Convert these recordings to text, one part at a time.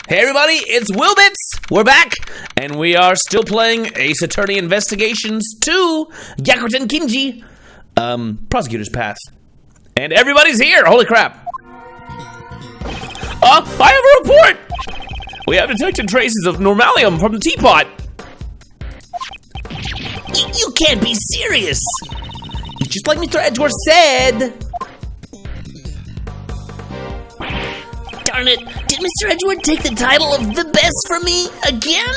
Hey everybody, it's WillBits! We're back, and we are still playing Ace Attorney Investigations 2, Yakutin Kinji, Prosecutor's Path. And everybody's here! Holy crap! I have a report! We have detected traces of normalium from the teapot. You can't be serious! It's just like Mr. Edgeworth said! Darn it, did Mr. Edgeworth take the title of the best from me again?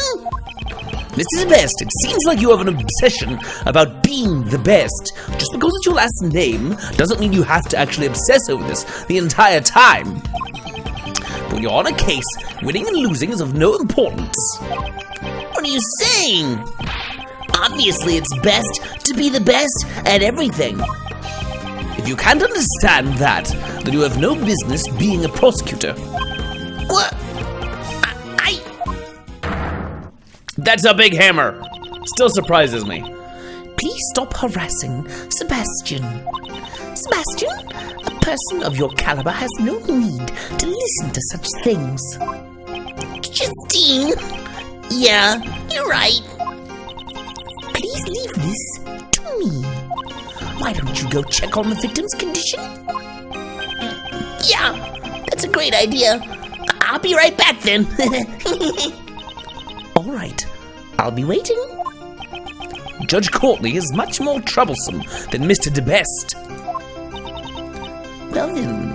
Mr. Best, it seems like you have an obsession about being the best. Just because it's your last name doesn't mean you have to actually obsess over this the entire time. When you're on a case, winning and losing is of no importance. What are you saying? Obviously, it's best to be the best at everything. If you can't understand that, then you have no business being a prosecutor. What? That's a big hammer. Still surprises me. Please stop harassing Sebastian. Sebastian, a person of your caliber has no need to listen to such things. Justine. Yeah, you're right. Please leave this to me. Why don't you go check on the victim's condition? Yeah, that's a great idea. I'll be right back then. All right, I'll be waiting. Judge Courtney is much more troublesome than Mr. DeBest. Well then,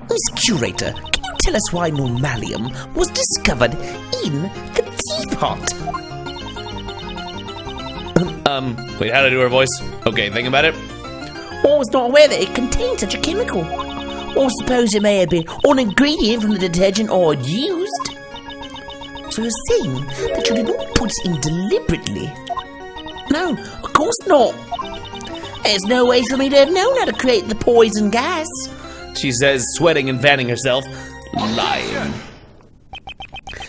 Miss Curator, can you tell us why normalium was discovered in the teapot? Wait, how to do her voice? Okay, think about it. I was not aware that it contained such a chemical. Or suppose it may have been an ingredient from the detergent I'd used. So you're saying that you did not put it in deliberately? No, of course not. There's no way for me to have known how to create the poison gas. She says, sweating and fanning herself. Lying.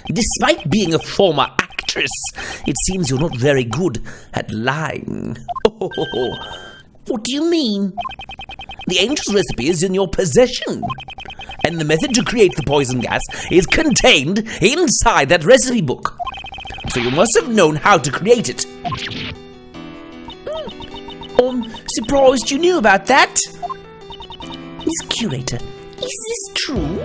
Despite being a former actress, it seems you're not very good at lying. What do you mean? The angel's recipe is in your possession, and the method to create the poison gas is contained inside that recipe book. So you must have known how to create it. I'm surprised you knew about that. Miss Curator, is this true?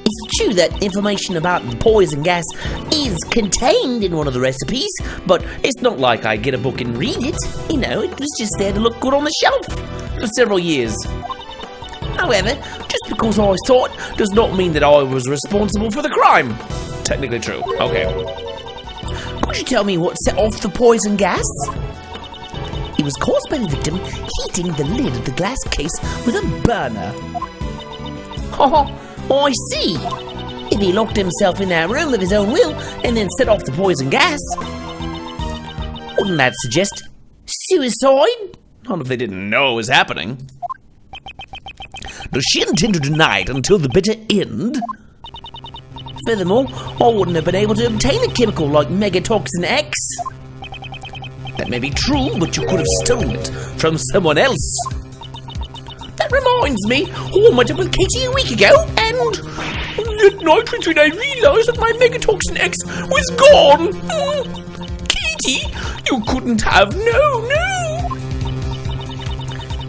It's true that information about the poison gas is contained in one of the recipes, but it's not like I get a book and read it. You know, it was just there to look good on the shelf for several years. However, just because I saw it does not mean that I was responsible for the crime. Technically true. Okay. Could you tell me what set off the poison gas? It was caused by the victim heating the lid of the glass case with a burner. Oh, I see. If he locked himself in that room of his own will and then set off the poison gas, wouldn't that suggest suicide? Not if they didn't know it was happening. Does she intend to deny it until the bitter end? Furthermore, I wouldn't have been able to obtain a chemical like Megatoxin X. That may be true, but you could have stolen it from someone else. That reminds me, I met up with Katie a week ago, and that night when I realized that my Megatoxin X was gone. Katie, you couldn't have known, no.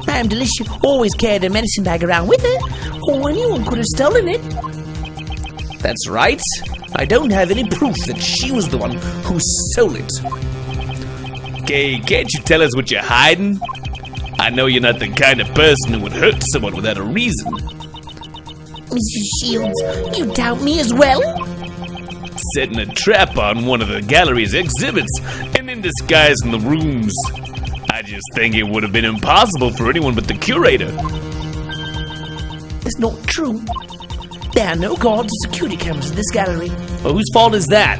Madame Delicia always carried a medicine bag around with her, or anyone could have stolen it. That's right. I don't have any proof that she was the one who stole it. Okay, can't you tell us what you're hiding? I know you're not the kind of person who would hurt someone without a reason. Mrs. Shields, you doubt me as well? Setting a trap on one of the gallery's exhibits and then disguising the rooms. I just think it would have been impossible for anyone but the curator. It's not true. There are no guards or security cameras in this gallery. Well, whose fault is that?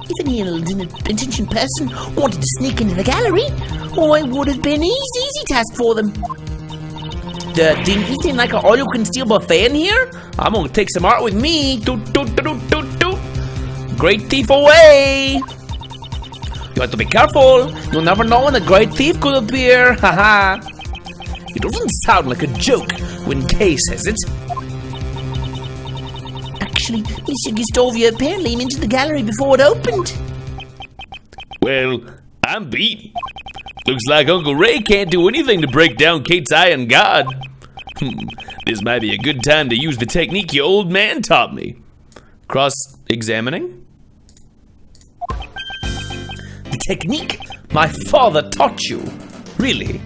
If any ill-intentioned person wanted to sneak into the gallery, it would have been an easy task for them. Didn't you think like an all-you-can-steal buffet in here? I'm gonna take some art with me. Great thief away! You have to be careful. You'll never know when a great thief could appear. Haha. It doesn't sound like a joke when Kay says it. Actually, Monsieur Gustavia apparently entered the gallery before it opened. Well, I'm beat. Looks like Uncle Ray can't do anything to break down Kate's iron guard. This might be a good time to use the technique your old man taught me. Cross-examining? The technique my father taught you? Really?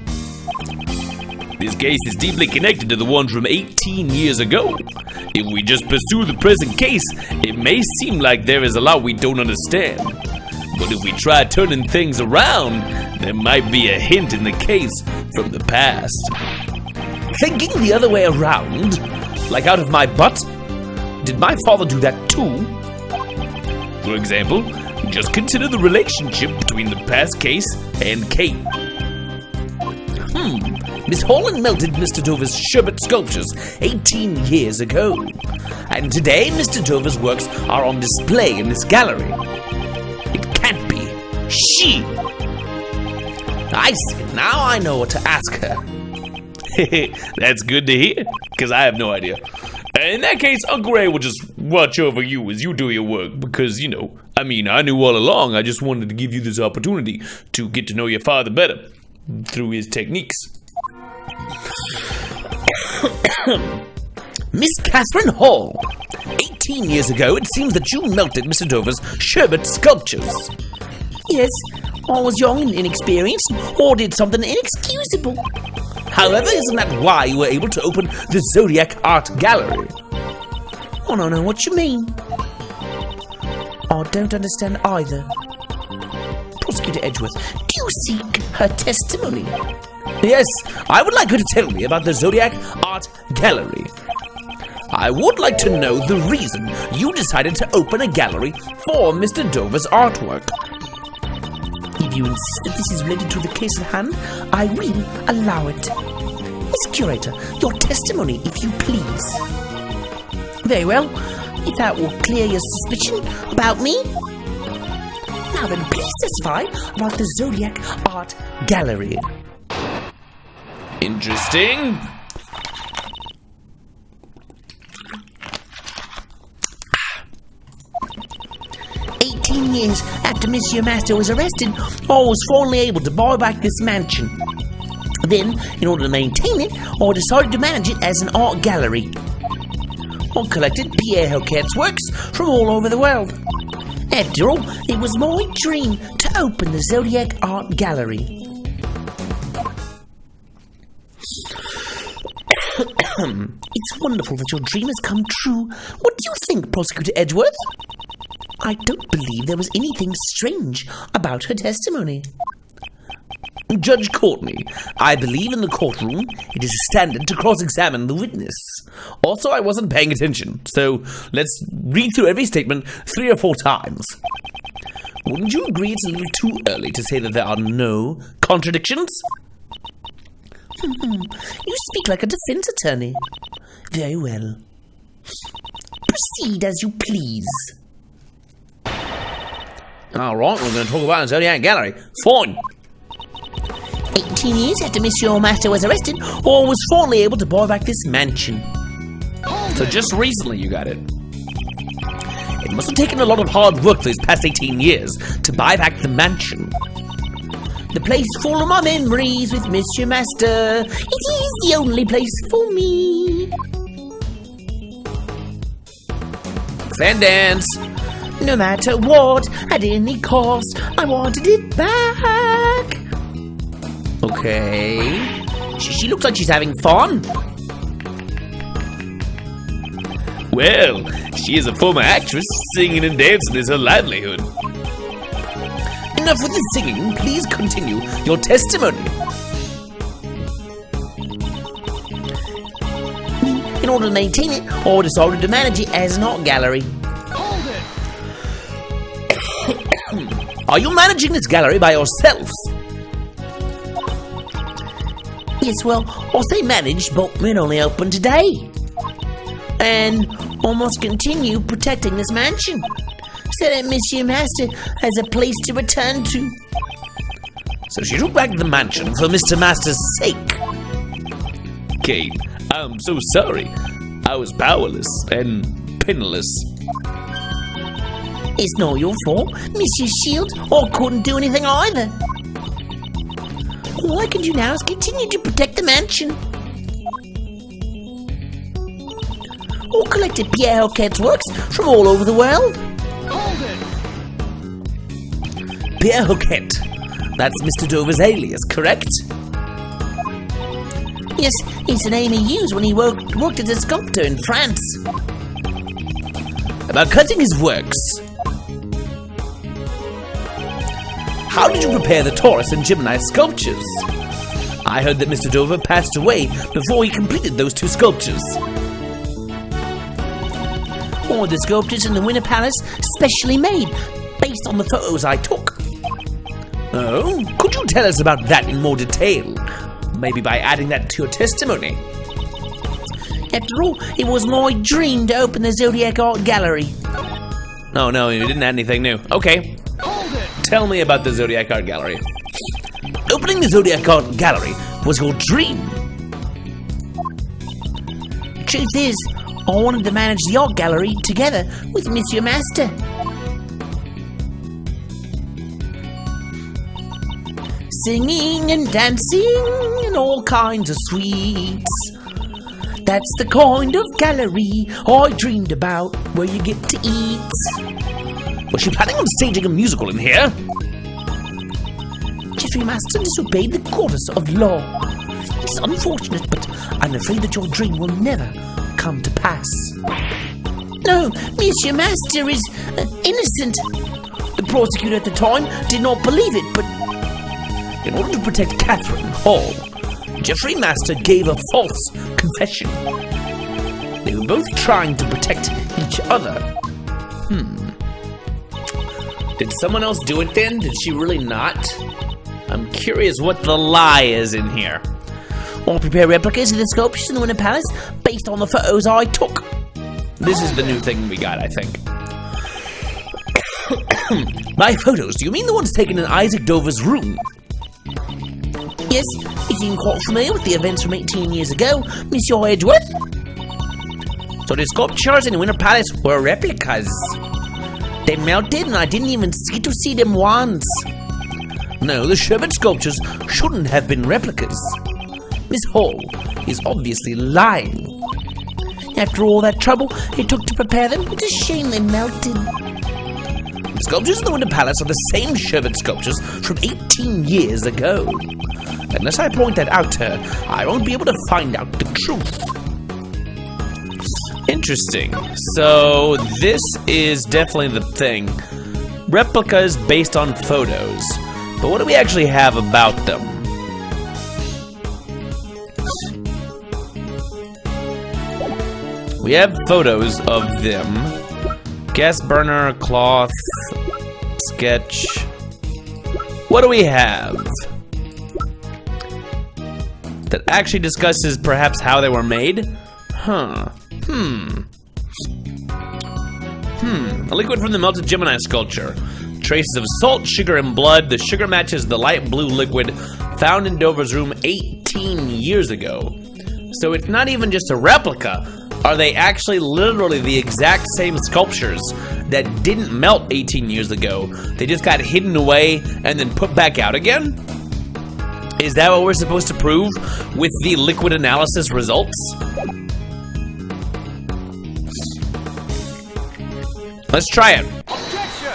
This case is deeply connected to the one from 18 years ago. If we just pursue the present case, it may seem like there is a lot we don't understand. But if we try turning things around, there might be a hint in the case from the past. Thinking the other way around? Like out of my butt? Did my father do that too? For example, just consider the relationship between the past case and Kate. Miss Holland melted Mr. Dover's sherbet sculptures 18 years ago. And today, Mr. Dover's works are on display in this gallery. It can't be she. I see. Now I know what to ask her. That's good to hear, because I have no idea. In that case, Uncle Ray will just watch over you as you do your work, because, I knew all along. I just wanted to give you this opportunity to get to know your father better through his techniques. Miss Catherine Hall, 18 years ago, it seems that you melted Mr. Dover's sherbet sculptures. Yes, I was young and inexperienced, or did something inexcusable. However, isn't that why you were able to open the Zodiac Art Gallery? I don't know what you mean. I don't understand either. Prosecutor Edgeworth, do you seek her testimony? Yes, I would like her to tell me about the Zodiac Art Gallery. I would like to know the reason you decided to open a gallery for Mr. Dover's artwork. If you insist that this is related to the case at hand, I will allow it. Miss Curator, your testimony, if you please. Very well, if that will clear your suspicion about me. Now then, please testify about the Zodiac Art Gallery. Interesting. Years after Monsieur Master was arrested, I was finally able to buy back this mansion. Then, in order to maintain it, I decided to manage it as an art gallery. I collected Pierre Hoquet's works from all over the world. After all, it was my dream to open the Zodiac Art Gallery. It's wonderful that your dream has come true. What do you think, Prosecutor Edgeworth? I don't believe there was anything strange about her testimony. Judge Courtney, I believe in the courtroom it is standard to cross-examine the witness. Also, I wasn't paying attention, so let's read through every statement 3 or 4 times. Wouldn't you agree it's a little too early to say that there are no contradictions? You speak like a defense attorney. Very well. Proceed as you please. Alright, we're going to talk about the Zodiac Gallery. Fine. 18 years after Monsieur Master was arrested, I was finally able to buy back this mansion. So just recently you got it. It must have taken a lot of hard work those past 18 years to buy back the mansion. The place full of my memories with Monsieur Master. It is the only place for me. Fan dance. No matter what, at any cost, I wanted it back. Okay. She looks like she's having fun. Well, she is a former actress. Singing and dancing is her livelihood. Enough with the singing. Please continue your testimony. In order to maintain it, I decided to manage it as an art gallery. Are you managing this gallery by yourselves? Yes, well, I'll say managed, but it only opened today. And I must continue protecting this mansion, so that Monsieur Master has a place to return to. So she took back the mansion for Mr. Master's sake. Kate. I'm so sorry. I was powerless and penniless. It's not your fault. Monsieur Shield, I couldn't do anything either. All I can do now is continue to protect the mansion. Or collected Pierre Hoquet's works from all over the world. Hold it! Pierre Hoquet. That's Mr. Dover's alias, correct? Yes, it's the name he used when he worked as a sculptor in France. About cutting his works. How did you prepare the Taurus and Gemini sculptures? I heard that Mr. Dover passed away before he completed those two sculptures. All the sculptures in the Winter Palace specially made, based on the photos I took. Oh, could you tell us about that in more detail? Maybe by adding that to your testimony. After all, it was my dream to open the Zodiac Art Gallery. Oh no, you didn't add anything new. Okay. Hold it! Tell me about the Zodiac Art Gallery. Opening the Zodiac Art Gallery was your dream. The truth is, I wanted to manage the art gallery together with Monsieur Master. Singing and dancing and all kinds of sweets. That's the kind of gallery I dreamed about, where you get to eat. Was she planning on staging a musical in here? Jeffrey Master disobeyed the course of law. It's unfortunate, but I'm afraid that your dream will never come to pass. No, Monsieur Master is innocent. The prosecutor at the time did not believe it, but in order to protect Catherine Hall, Jeffrey Master gave a false confession. They were both trying to protect each other. Did someone else do it then? Did she really not? I'm curious what the lie is in here. I'll prepare replicas of the sculptures in the Winter Palace based on the photos I took. This is the new thing we got, I think. My photos? Do you mean the ones taken in Isaac Dover's room? Yes, you seem quite familiar with the events from 18 years ago, Monsieur Edgeworth. So the sculptures in the Winter Palace were replicas. They melted and I didn't even get to see them once. No, the sherbet sculptures shouldn't have been replicas. Miss Hall is obviously lying. After all that trouble it took to prepare them, it's a shame they melted. The sculptures in the Winter Palace are the same sherbet sculptures from 18 years ago. Unless I point that out to her, I won't be able to find out the truth. Interesting. So this is definitely the thing. Replicas based on photos. But what do we actually have about them? We have photos of them. Gas burner, cloth, sketch. What do we have that actually discusses perhaps how they were made? A liquid from the melted Gemini sculpture. Traces of salt, sugar, and blood. The sugar matches the light blue liquid found in Dover's room 18 years ago. So it's not even just a replica. Are they actually literally the exact same sculptures that didn't melt 18 years ago? They just got hidden away and then put back out again? Is that what we're supposed to prove with the liquid analysis results? Let's try it. Objection!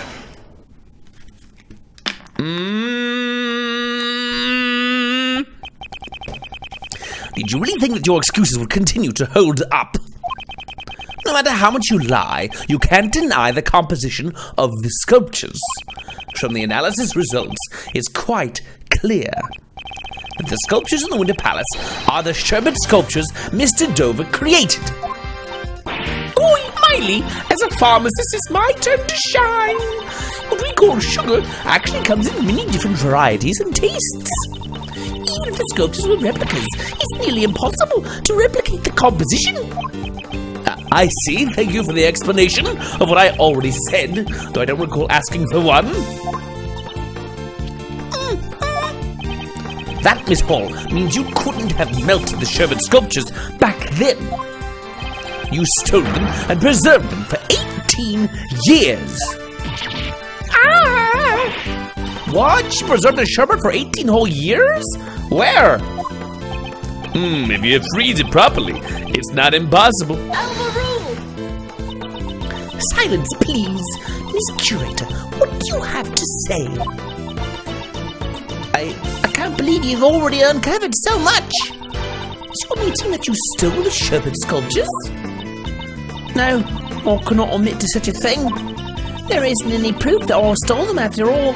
Did you really think that your excuses would continue to hold up? No matter how much you lie, you can't deny the composition of the sculptures. From the analysis results, it's quite clear that the sculptures in the Winter Palace are the sherbet sculptures Mr. Dover created. Oi, Miley, as a pharmacist, it's my turn to shine. What we call sugar actually comes in many different varieties and tastes. Even if the sculptures were replicas, it's nearly impossible to replicate the composition. I see. Thank you for the explanation of what I already said, though I don't recall asking for one. That, Miss Hall, means you couldn't have melted the sherbet sculptures back then. You stole them and preserved them for 18 years. What? You preserved the sherbet for 18 whole years? Where? If you freeze it properly, it's not impossible. Silence, please. Miss Curator, what do you have to say? I can't believe you've already uncovered so much. Is your admitting that you stole the sherbet sculptures? No, I cannot admit to such a thing. There isn't any proof that I stole them after all.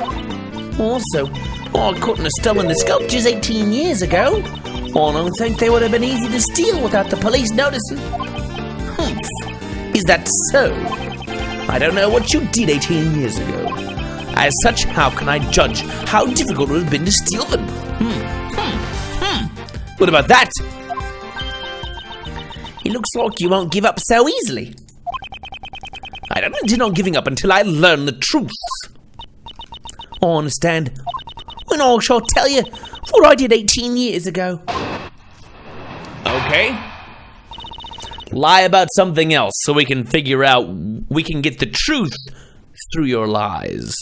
Also, I couldn't have stolen the sculptures 18 years ago. I don't think they would have been easy to steal without the police noticing. Is that so? I don't know what you did 18 years ago. As such, how can I judge how difficult it would have been to steal them? What about that? It looks like you won't give up so easily. I don't intend on giving up until I learn the truth. I understand. When I shall tell you what I did 18 years ago. Okay. Lie about something else so we can figure out, we can get the truth through your lies.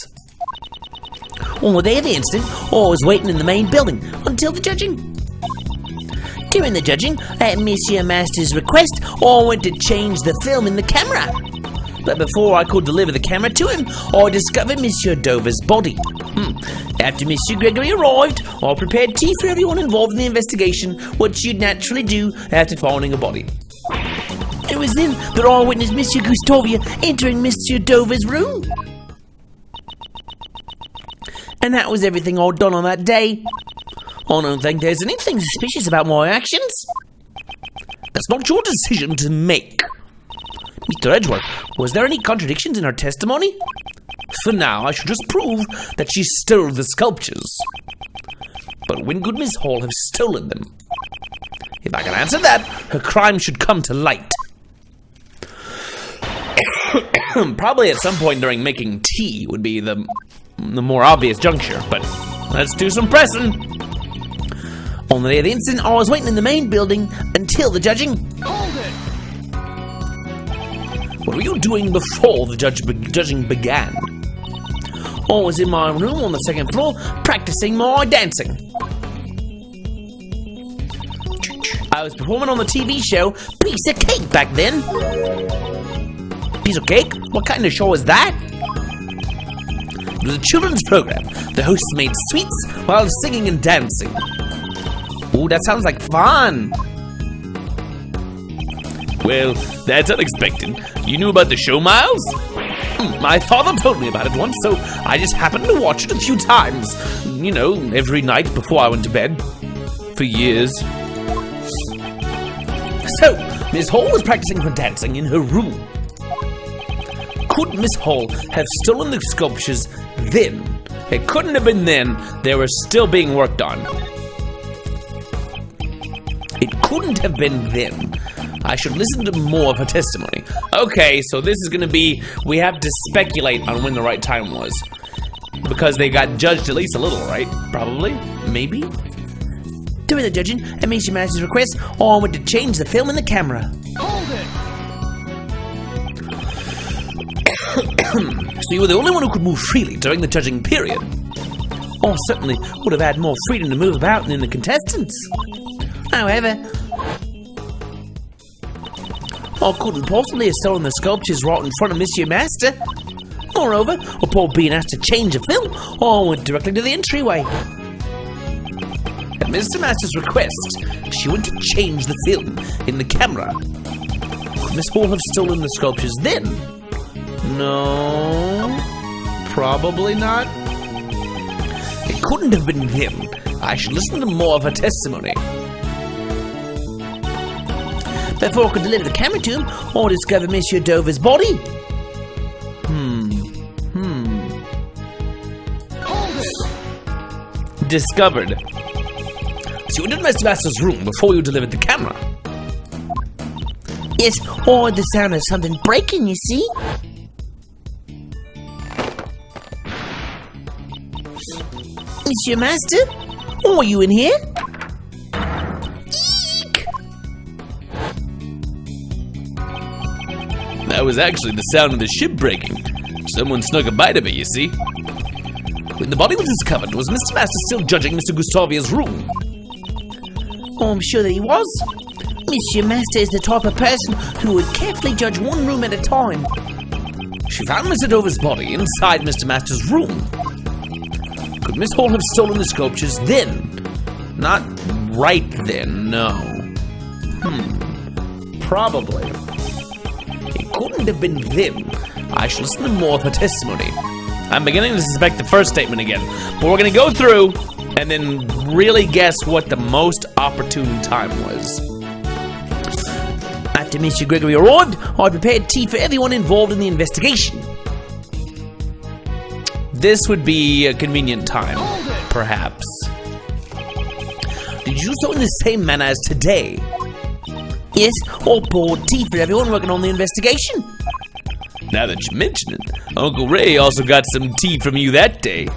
On the day of the incident, I was waiting in the main building until the judging. During the judging, at Monsieur Master's request, I went to change the film in the camera. But before I could deliver the camera to him, I discovered Monsieur Dover's body. After Monsieur Gregory arrived, I prepared tea for everyone involved in the investigation, which you'd naturally do after finding a body. It was then that I witnessed Monsieur Gustavia entering Monsieur Dover's room. And that was everything I'd done on that day. I don't think there's anything suspicious about my actions. That's not your decision to make. Mr. Edgeworth, was there any contradictions in her testimony? For now, I should just prove that she stole the sculptures. But when good Miss Hall have stolen them? If I can answer that, her crime should come to light. Probably at some point during making tea would be the more obvious juncture, but let's do some pressing. On the day of the incident, I was waiting in the main building until the judging. Hold it! What were you doing before the judging began? I was in my room on the second floor practicing my dancing. I was performing on the TV show Piece of Cake back then. Piece of Cake? What kind of show is that? It was a children's program. The hosts made sweets while singing and dancing. Ooh, that sounds like fun. Well, that's unexpected. You knew about the show, Miles? My father told me about it once, so I just happened to watch it a few times. You know, every night before I went to bed. For years. So, Miss Hall was practicing her dancing in her room. Could Miss Hall have stolen the sculptures then? It couldn't have been then. They were still being worked on. It couldn't have been then. I should listen to more of her testimony. Okay, so this is gonna be, we have to speculate on when the right time was. Because they got judged at least a little, right? Probably? Maybe? During the judging, at Monsieur Master's request, I went to change the film in the camera. Hold it! So you were the only one who could move freely during the judging period. I certainly would have had more freedom to move about than the contestants. However, I couldn't possibly have stolen the sculptures right in front of Monsieur Master. Moreover, upon being asked to change a film, I went directly to the entryway. At Mr. Master's request, she went to change the film in the camera. Could Miss Hall have stolen the sculptures then? No, probably not. It couldn't have been then. I should listen to more of her testimony. Before I could deliver the camera to him, I discovered Monsieur Dover's body. Discovered. So you entered Mr. Master's room before you delivered the camera? Yes, or the sound of something breaking, you see? Monsieur Master? Are you in here? That was actually the sound of the ship breaking. Someone snuck a bite of it, you see. When the body was discovered, was Mr. Master still judging Mr. Gustavia's room? Oh, I'm sure that he was. Monsieur Master is the type of person who would carefully judge one room at a time. She found Mr. Dover's body inside Mr. Master's room. Could Miss Hall have stolen the sculptures then? Not right then, no. Probably. It couldn't have been then. I shall listen to more of her testimony. I'm beginning to suspect the first statement again, but we're going to go through and then really guess what the most opportune time was. After Mr. Gregory arrived, I prepared tea for everyone involved in the investigation. This would be a convenient time, perhaps. Did you do so in the same manner as today? Yes, I poured tea for everyone working on the investigation. Now that you mention it, Uncle Ray also got some tea from you that day.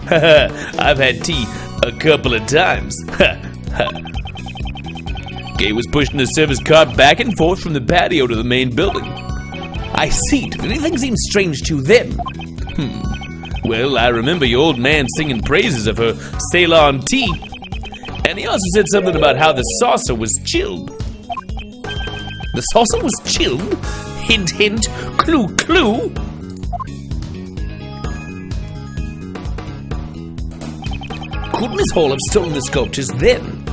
I've had tea a couple of times. Gay was pushing the service cart back and forth from the patio to the main building. I see. Did anything seem strange to you then? Well, I remember your old man singing praises of her Ceylon tea. And he also said something about how the saucer was chilled. The saucer was chilled? Hint, hint, clue, clue. Could Miss Hall have stolen the sculptures then?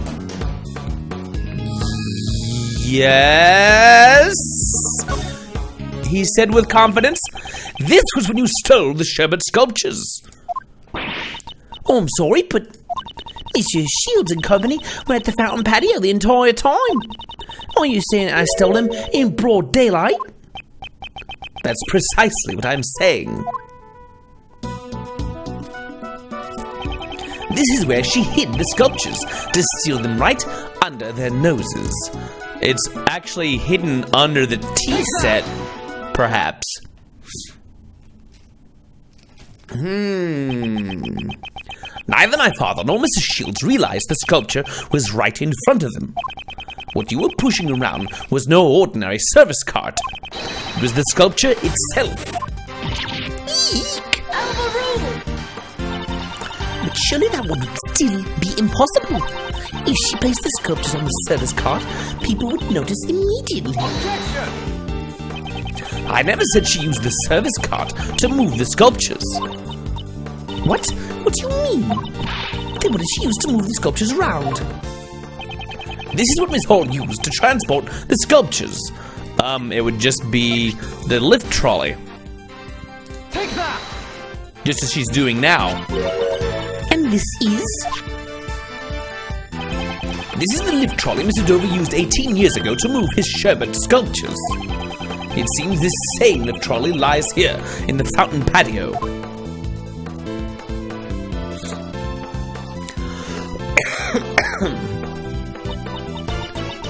Yes, he said with confidence. This was when you stole the sherbet sculptures. Oh, I'm sorry, but Monsieur Shields and company were at the fountain patio the entire time. Are you saying I stole them in broad daylight? That's precisely what I'm saying. This is where she hid the sculptures, to steal them right under their noses. It's actually hidden under the tea set, perhaps. Neither my father nor Mrs. Shields realized the sculpture was right in front of them. What you were pushing around was no ordinary service cart. It was the sculpture itself. Eek! But surely that would still be impossible. If she placed the sculptures on the service cart, people would notice immediately. Objection! I never said she used the service cart to move the sculptures. What? What do you mean? Then what did she use to move the sculptures around? This is what Miss Hall used to transport the sculptures. It would just be the lift trolley. Take that! Just as she's doing now. And this is? This is the lift trolley Mr. Dover used 18 years ago to move his sherbet sculptures. It seems this same lift trolley lies here in the fountain patio.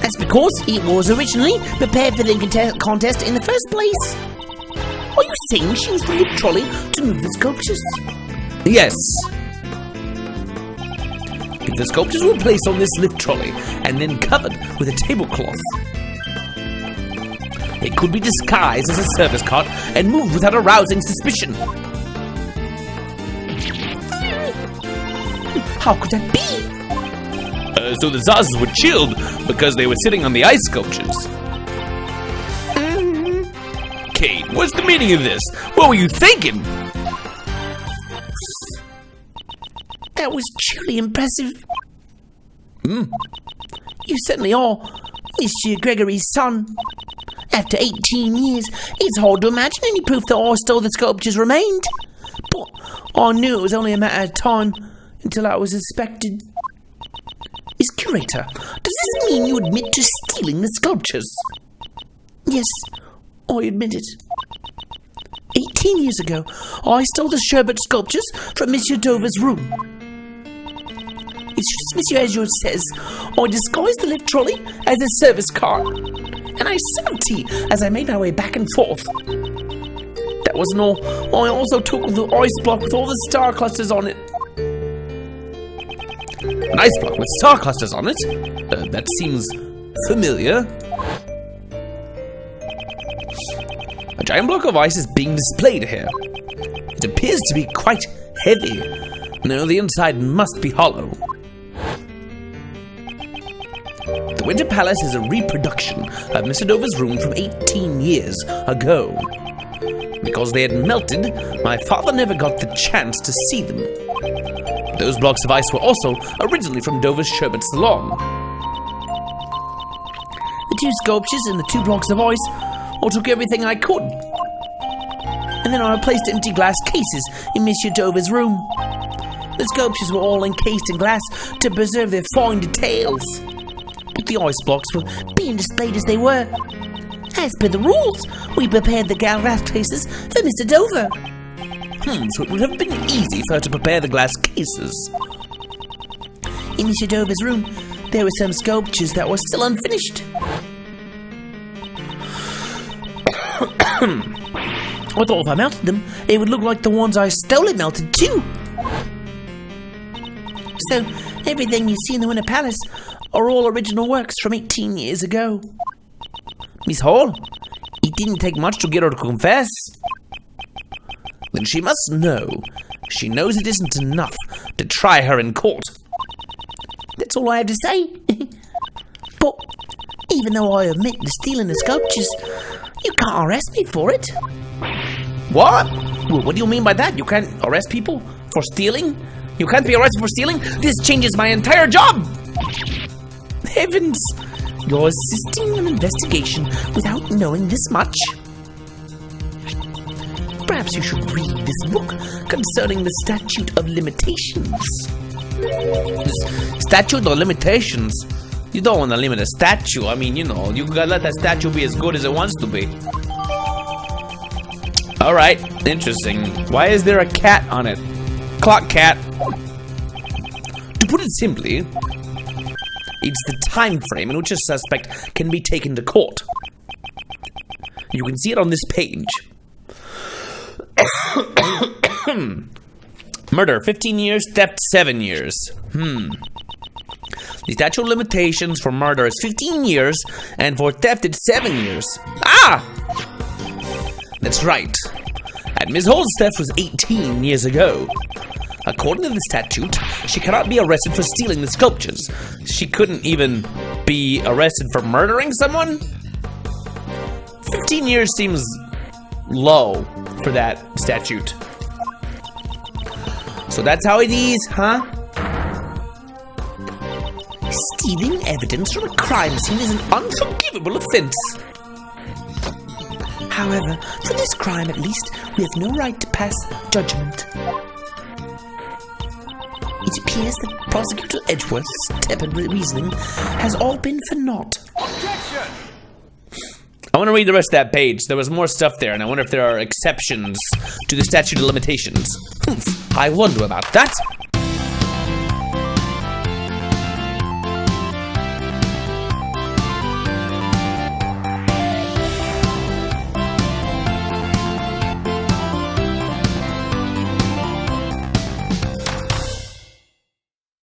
That's because it was originally prepared for the contest in the first place. Are you saying she used the lift trolley to move the sculptures? Yes. If the sculptures were placed on this lift trolley and then covered with a tablecloth, it could be disguised as a service cart and moved without arousing suspicion. How could that be? So the saucers were chilled because they were sitting on the ice sculptures. Kate, what's the meaning of this? What were you thinking? That was truly impressive. You certainly are Monsieur Gregory's son. After 18 years, it's hard to imagine any proof that I stole the sculptures remained. But I knew it was only a matter of time until I was suspected. Is Curator, does this mean you admit to stealing the sculptures? Yes, I admit it. 18 years ago, I stole the sherbet sculptures from Monsieur Dover's room. It's just as Monsieur Azure says, I disguised the lift trolley as a service car, and I served tea as I made my way back and forth. That wasn't all. I also took the ice block with all the star clusters on it. An ice block with star clusters on it. That seems familiar. A giant block of ice is being displayed here. It appears to be quite heavy. No, the inside must be hollow. The Winter Palace is a reproduction of Mr. Dover's room from 18 years ago. Because they had melted, my father never got the chance to see them. Those blocks of ice were also originally from Dover's Sherbet Salon. The 2 sculptures and the 2 blocks of ice all took everything I could. And then I replaced empty glass cases in Monsieur Dover's room. The sculptures were all encased in glass to preserve their fine details. But the ice blocks were being displayed as they were. As per the rules, we prepared the glass cases for Mr. Dover. So it would have been easy for her to prepare the glass cases. In Mr. Dover's room, there were some sculptures that were still unfinished. I thought if I melted them, it would look like the ones I stole and melted too. So, everything you see in the Winter Palace are all original works from 18 years ago. Miss Hall, it didn't take much to get her to confess. Then she must know. She knows it isn't enough to try her in court. That's all I have to say. But even though I admit to stealing the sculptures, you can't arrest me for it. What? Well, what do you mean by that? You can't arrest people for stealing? You can't be arrested for stealing? This changes my entire job! Heavens! You're assisting in an investigation without knowing this much? Perhaps you should read this book concerning the Statute of Limitations. Statute of Limitations? You don't want to limit a statue. I mean, you know, you gotta let that statue be as good as it wants to be. Alright, interesting. Why is there a cat on it? Clock cat. To put it simply, it's the time frame in which a suspect can be taken to court. You can see it on this page. Murder, 15 years. Theft, 7 years. The statute of limitations for murder is 15 years, and for theft it's 7 years. Ah! That's right. And Ms. Hall's theft was 18 years ago. According to the statute, she cannot be arrested for stealing the sculptures. She couldn't even be arrested for murdering someone? 15 years seems low for that statute. So that's how it is, huh? Stealing evidence from a crime scene is an unforgivable offense. However, for this crime at least, we have no right to pass judgment. It appears that Prosecutor Edgeworth's tepid reasoning has all been for naught. Objection! I want to read the rest of that page. There was more stuff there, and I wonder if there are exceptions to the statute of limitations. I wonder about that.